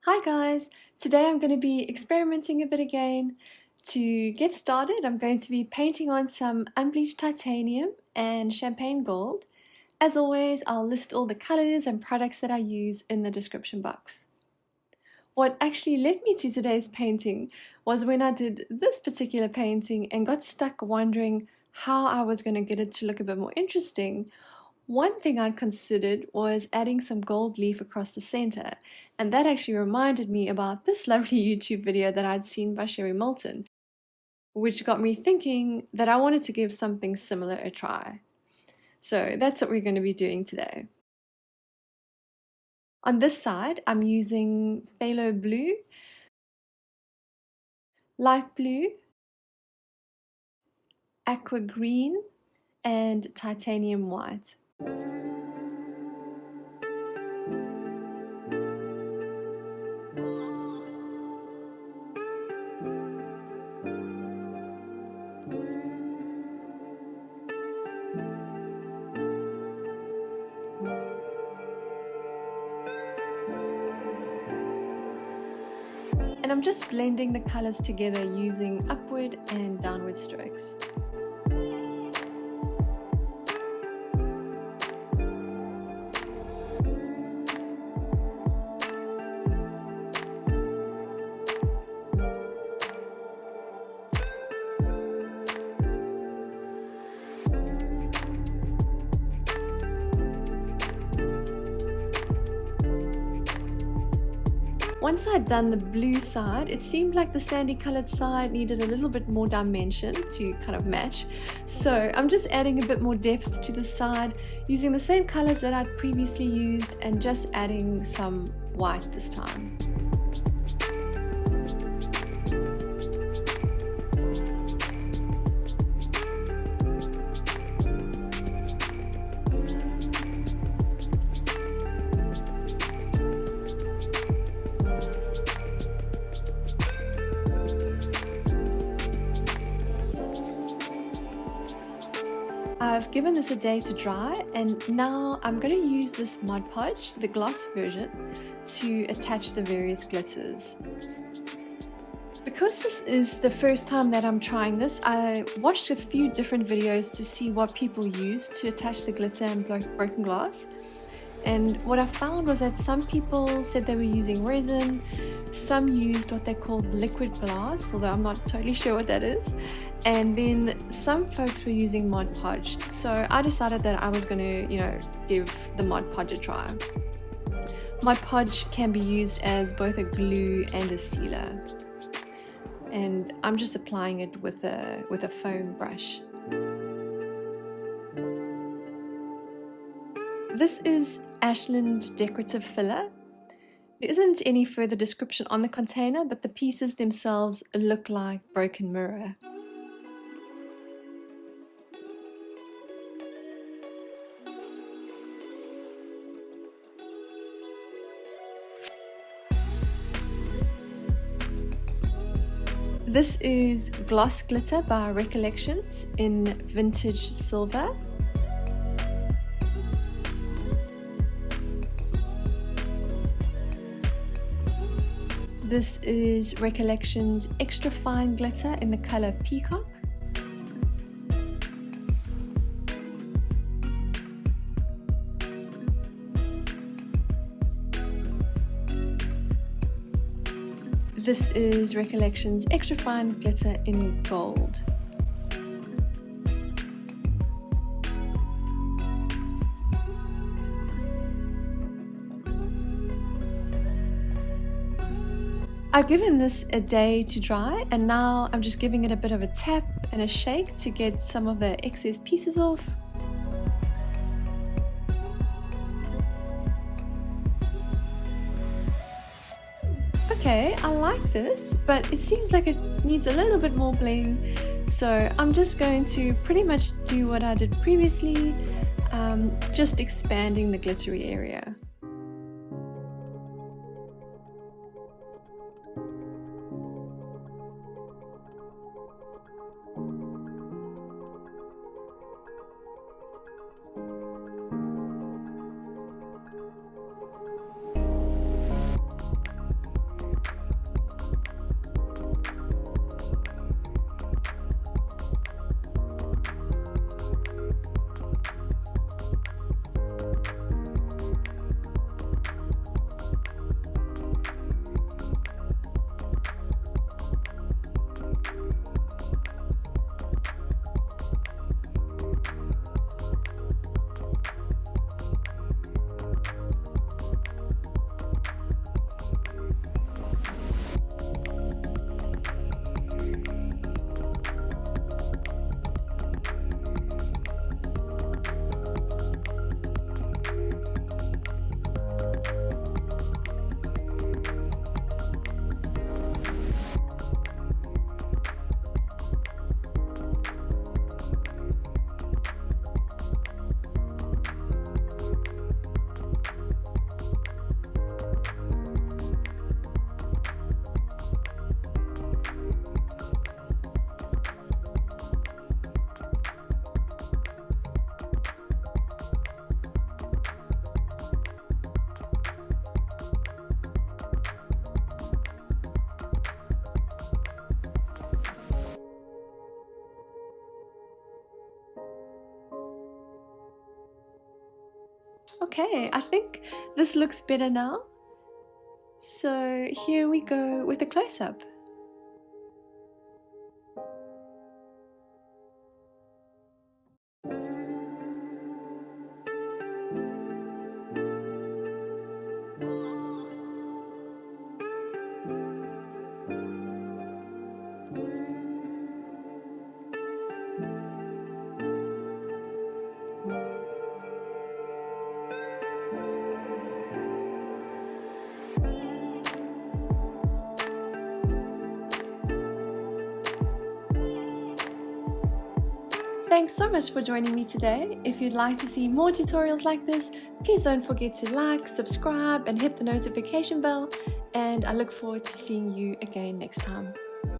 Hi guys! Today I'm going to be experimenting a bit again. To get started, I'm going to be painting on some unbleached titanium and champagne gold. As always, I'll list all the colors and products that I use in the description box. What actually led me to today's painting was when I did this particular painting and got stuck wondering how I was going to get it to look a bit more interesting. One thing I'd considered was adding some gold leaf across the center, and that actually reminded me about this lovely YouTube video that I'd seen by Sherry Moulton, which got me thinking that I wanted to give something similar a try. So that's what we're going to be doing today. On this side, I'm using phthalo blue, light blue, aqua green, and titanium white. And I'm just blending the colors together using upward and downward strokes. Once I'd done the blue side, it seemed like the sandy colored side needed a little bit more dimension to kind of match. So I'm just adding a bit more depth to the side using the same colors that I'd previously used and just adding some white this time. I've given this a day to dry, and now I'm going to use this Mod Podge, the gloss version, to attach the various glitters. Because this is the first time that I'm trying this, I watched a few different videos to see what people use to attach the glitter and broken glass. And what I found was that some people said they were using resin, some used what they called liquid glass, although I'm not totally sure what that is, and then some folks were using Mod Podge. So I decided that I was going to, give the Mod Podge a try. Mod Podge can be used as both a glue and a sealer, and I'm just applying it with a foam brush. This is Ashland decorative filler. There isn't any further description on the container, but the pieces themselves look like broken mirror. This is Gloss Glitter by Recollections in vintage silver. This is Recollections Extra Fine Glitter in the color Peacock. This is Recollections Extra Fine Glitter in gold. I've given this a day to dry, and now I'm just giving it a bit of a tap and a shake to get some of the excess pieces off. Okay, I like this, but it seems like it needs a little bit more bling, so I'm just going to pretty much do what I did previously, just expanding the glittery area. Okay, I think this looks better now. So here we go with a close-up. Thanks so much for joining me today. If you'd like to see more tutorials like this, please don't forget to like, subscribe, and hit the notification bell. And I look forward to seeing you again next time.